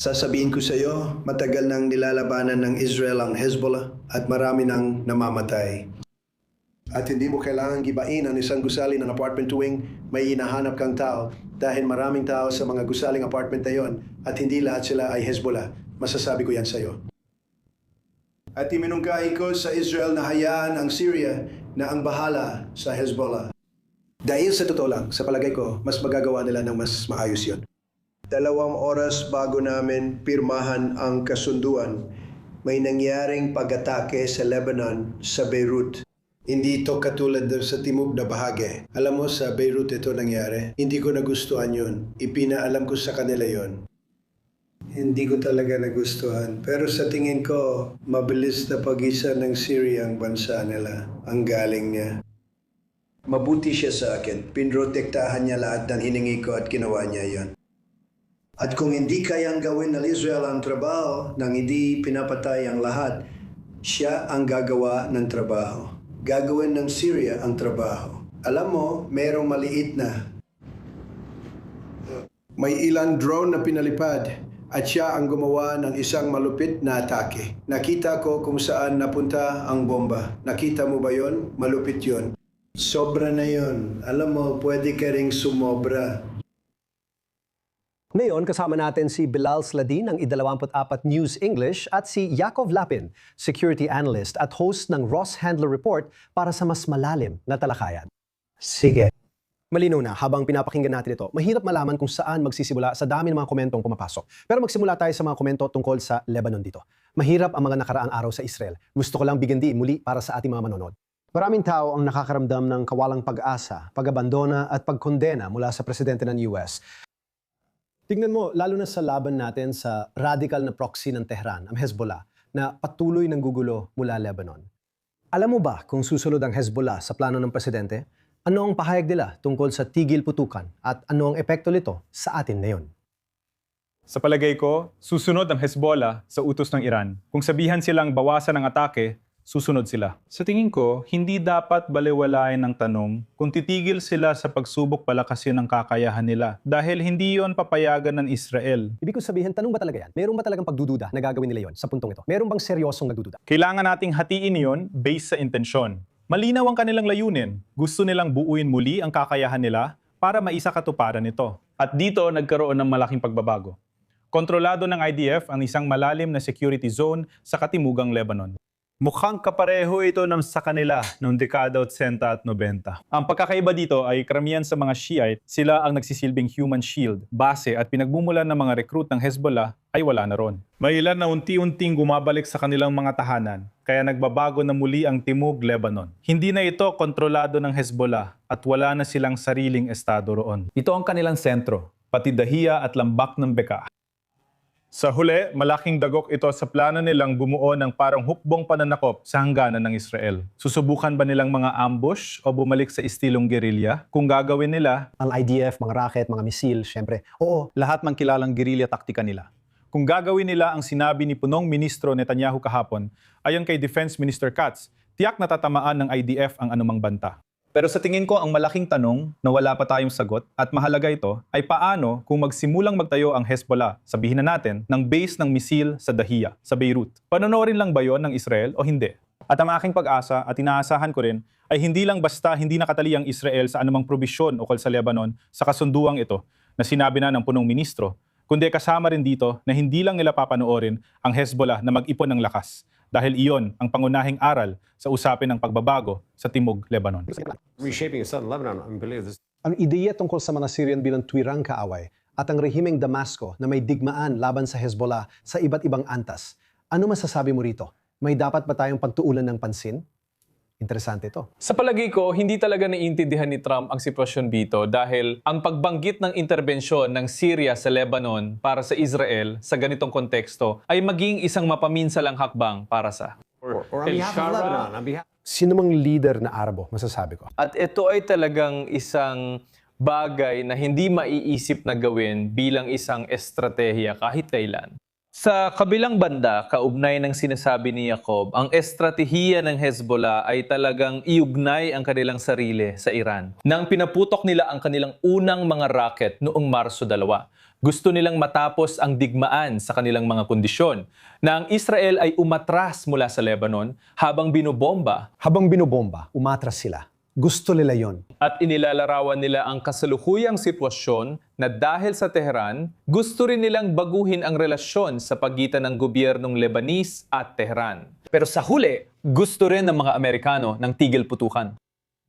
Sasabihin ko sa iyo, matagal nang nilalabanan ng Israel ang Hezbollah at marami nang namamatay. At hindi mo kailangang gibain ang isang gusali ng apartment tuwing may hinahanap kang tao dahil maraming tao sa mga gusaling apartment na yon at hindi lahat sila ay Hezbollah. Masasabi ko yan sa iyo. At iminungkahi ko sa Israel na hayaan ang Syria na ang bahala sa Hezbollah. Dahil sa totoo lang, sa palagay ko, mas magagawa nila ng mas maayos yon. 2 oras bago namin pirmahan ang kasunduan, may nangyaring pag-atake sa Lebanon, sa Beirut. Hindi ito katulad sa timog na bahagi. Alam mo, sa Beirut ito nangyari. Hindi ko nagustuhan yun. Ipinaalam ko sa kanila yon. Hindi ko talaga nagustuhan. Pero sa tingin ko, mabilis na pag-isa ng Syria ang bansa nila. Ang galing niya. Mabuti siya sa akin. Pinrotektahan niya lahat ng hiningi ko at ginawa niya yon. At kung hindi kayang gawin ng Israel ang trabaho nang hindi pinapatay ang lahat, siya ang gagawa ng trabaho. Gagawin ng Syria ang trabaho. Alam mo, merong maliit na. May ilang drone na pinalipad at siya ang gumawa ng isang malupit na atake. Nakita ko kung saan napunta ang bomba. Nakita mo ba yon? Malupit yon. Sobra na yon. Alam mo, pwede ka ring sumobra. Ngayon, kasama natin si Bilal Sladin ng I24 News English at si Yakov Lapin, Security Analyst at host ng Ross Handler Report para sa mas malalim na talakayan. Sige. Malinaw na, habang pinapakinggan natin ito, mahirap malaman kung saan magsisimula sa dami ng mga komentong pumapasok. Pero magsimula tayo sa mga komento tungkol sa Lebanon dito. Mahirap ang mga nakaraang araw sa Israel. Gusto ko lang bigyan din muli para sa ating mga manonood. Maraming tao ang nakakaramdam ng kawalang pag-asa, pag-abandona at pagkondena mula sa presidente ng US. Tingnan mo, lalo na sa laban natin sa radical na proxy ng Tehran, ang Hezbollah, na patuloy ng gugulo mula Lebanon. Alam mo ba kung susunod ang Hezbollah sa plano ng presidente? Ano ang pahayag nila tungkol sa tigil putukan at ano ang epekto nito sa atin ngayon? Sa palagay ko, susunod ang Hezbollah sa utos ng Iran. Kung sabihan silang bawasan ang atake, susunod sila. Sa tingin ko, hindi dapat balewalain ng tanong kung titigil sila sa pagsubok palakasin ang kakayahan nila dahil hindi yon papayagan ng Israel. Ibig ko sabihin, tanong ba talaga yan? Meron ba talagang pagdududa na gagawin nila yon sa puntong ito? Meron bang seryosong nagdududa? Kailangan nating hatiin yon based sa intensyon. Malinaw ang kanilang layunin. Gusto nilang buuin muli ang kakayahan nila para maisakatuparan ito. At dito nagkaroon ng malaking pagbabago. Kontrolado ng IDF ang isang malalim na security zone sa katimugang Lebanon. Mukhang kapareho ito sa kanila noong dekada 80 at 90. Ang pagkakaiba dito ay karamihan sa mga Shiite, sila ang nagsisilbing human shield, base at pinagmumulan ng mga recruit ng Hezbollah ay wala na ron. May ilan na unti-unting gumabalik sa kanilang mga tahanan, kaya nagbabago na muli ang Timog Lebanon. Hindi na ito kontrolado ng Hezbollah at wala na silang sariling estado roon. Ito ang kanilang sentro, pati Dahiya at Lambak ng Beka. Sa huli, malaking dagok ito sa plano nilang bumuo ng parang hukbong pananakop sa hangganan ng Israel. Susubukan ba nilang mga ambush o bumalik sa estilong gerilya? Kung gagawin nila, Ang IDF, mga rocket, mga misil, syempre. Oo, lahat mang kilalang gerilya taktika nila. Kung gagawin nila ang sinabi ni Punong Ministro Netanyahu kahapon, ayon kay Defense Minister Katz, tiyak na tatamaan ng IDF ang anumang banta. Pero sa tingin ko, ang malaking tanong na wala pa tayong sagot at mahalaga ito ay paano kung magsimulang magtayo ang Hezbollah, sabihin na natin, ng base ng misil sa Dahiya, sa Beirut. Panonorin lang ba yon ng Israel o hindi? At ang aking pag-asa at inaasahan ko rin ay hindi lang basta hindi nakatali ang Israel sa anumang probisyon ukol sa Lebanon sa kasunduang ito na sinabi na ng punong ministro, kundi kasama rin dito na hindi lang nila papanoorin ang Hezbollah na mag-ipon ng lakas dahil iyon ang pangunahing aral sa usapin ng pagbabago sa Timog Lebanon. Reshaping southern Lebanon, I believe this. ang ideya tungkol sa mga Syrian bilang tuwirang kaaway at ang rehimeng Damasco na may digmaan laban sa Hezbollah sa iba't ibang antas. Ano masasabi mo rito? May dapat ba tayong pagtuulan ng pansin? Interesante ito. Sa palagay ko, hindi talaga naiintindihan ni Trump ang sitwasyon dito dahil ang pagbanggit ng interbensyon ng Syria sa Lebanon para sa Israel sa ganitong konteksto ay maging isang mapaminsalang hakbang para sa Or on behalf of Lebanon, on behalf. Sino mang leader na Arabo, masasabi ko? At ito ay talagang isang bagay na hindi maiisip na gawin bilang isang estratehiya kahit kailan. Sa kabilang banda, kaugnay ng sinasabi ni Jacob, ang estratehiya ng Hezbollah ay talagang iugnay ang kanilang sarili sa Iran. Nang pinaputok nila ang kanilang unang mga rocket noong Marso 2. Gusto nilang matapos ang digmaan sa kanilang mga kondisyon na ang Israel ay umatras mula sa Lebanon habang binobomba Habang binobomba, umatras sila. Gusto nila yon. at inilalarawan nila ang kasalukuyang sitwasyon na dahil sa Tehran, gusto rin nilang baguhin ang relasyon sa pagitan ng gobyernong Lebanese at Tehran. Pero sa huli, gusto rin ng mga Amerikano ng tigil putukan.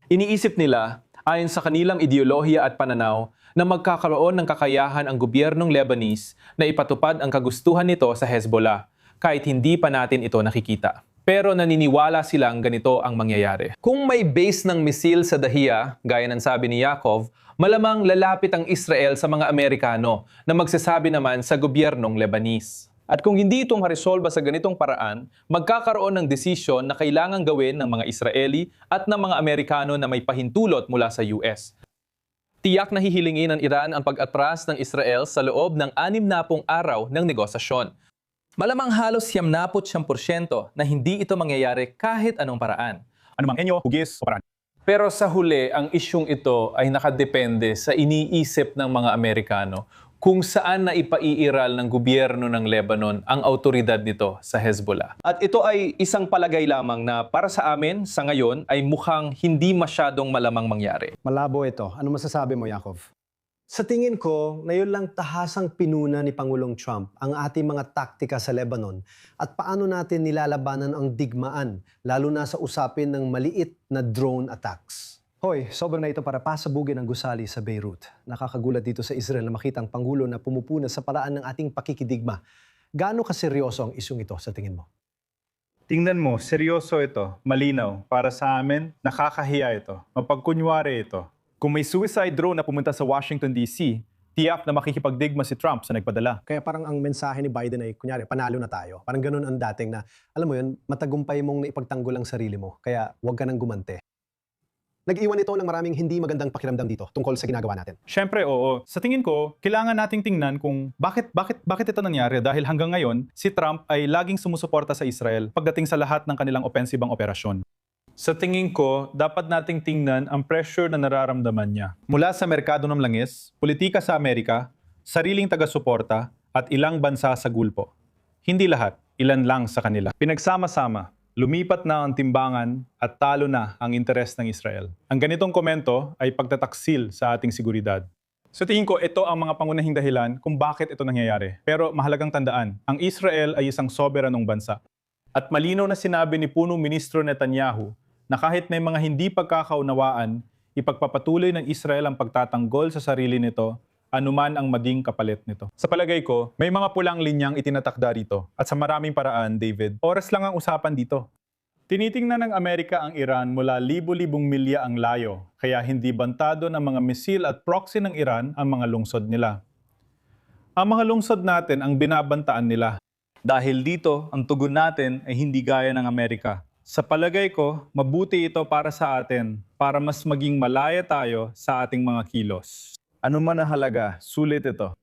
Iniisip nila, ayon sa kanilang ideolohiya at pananaw, na magkakaroon ng kakayahan ang gobyernong Lebanese na ipatupad ang kagustuhan nito sa Hezbollah, kahit hindi pa natin ito nakikita. Pero naniniwala silang ganito ang mangyayari. Kung may base ng misil sa Dahiya, gaya ng sabi ni Yaakov, malamang lalapit ang Israel sa mga Amerikano na magsasabi naman sa gobyernong Lebanese. At kung hindi ito maresolba sa ganitong paraan, magkakaroon ng desisyon na kailangang gawin ng mga Israeli at ng mga Amerikano na may pahintulot mula sa US. Tiyak na hihilingin ng Iran ang pag-atras ng Israel sa loob ng 60 araw ng negosasyon. Malamang halos 79% na hindi ito mangyayari kahit anong paraan. Anumang enyo, hugis, o paraan. Pero sa huli, ang isyung ito ay nakadepende sa iniisip ng mga Amerikano kung saan na ipaiiral ng gobyerno ng Lebanon ang autoridad nito sa Hezbollah. At ito ay isang palagay lamang na para sa amin sa ngayon ay mukhang hindi masyadong malamang mangyari. Malabo ito. Ano masasabi mo, Yakov? Sa tingin ko, ngayon lang tahasang pinuna ni Pangulong Trump ang ating mga taktika sa Lebanon at paano natin nilalabanan ang digmaan, lalo na sa usapin ng maliit na drone attacks. Hoy, sobrang na ito para pasabugin ang gusali sa Beirut. Nakakagulat dito sa Israel na makita ang Pangulo na pumupuna sa paraan ng ating pakikidigma. Gaano kaseryoso ang isyong ito sa tingin mo? Tingnan mo, seryoso ito, malinaw. Para sa amin, nakakahiya ito. Mapagkunwari ito. Kung may suicide drone na pumunta sa Washington, D.C., tiyak na makikipagdigma si Trump sa nagpadala. Kaya parang ang mensahe ni Biden ay, kunyari, panalo na tayo. Parang ganun ang dating na, alam mo yun, matagumpay mong naipagtanggol ang sarili mo. Kaya huwag ka nang gumante. Nag-iwan ito ng maraming hindi magandang pakiramdam dito tungkol sa ginagawa natin. Siyempre, oo. Sa tingin ko, kailangan nating tingnan kung bakit ito nangyari dahil hanggang ngayon, si Trump ay laging sumusuporta sa Israel pagdating sa lahat ng kanilang opensibang operasyon. Sa tingin ko, dapat nating tingnan ang pressure na nararamdaman niya. Mula sa merkado ng langis, politika sa Amerika, sariling taga-suporta, at ilang bansa sa Gulpo. Hindi lahat, ilan lang sa kanila. Pinagsama-sama, lumipat na ang timbangan at talo na ang interes ng Israel. Ang ganitong komento ay pagtataksil sa ating seguridad. Sa tingin ko, ito ang mga pangunahing dahilan kung bakit ito nangyayari. Pero mahalagang tandaan, ang Israel ay isang soberanong bansa. At malinaw na sinabi ni Punong Ministro Netanyahu na kahit may mga hindi pagkakaunawaan, ipagpapatuloy ng Israel ang pagtatanggol sa sarili nito anuman ang maging kapalit nito. Sa palagay ko, may mga pulang linyang itinatakda rito. At sa maraming paraan, David, oras lang ang usapan dito. Tinitingnan ng Amerika ang Iran mula libu-libong milya ang layo, kaya hindi bantado ng mga misil at proxy ng Iran ang mga lungsod nila. Ang mga lungsod natin ang binabantaan nila. Dahil dito, ang tugon natin ay hindi gaya ng Amerika. Sa palagay ko, mabuti ito para sa atin, para mas maging malaya tayo sa ating mga kilos. Ano man ang halaga, sulit ito.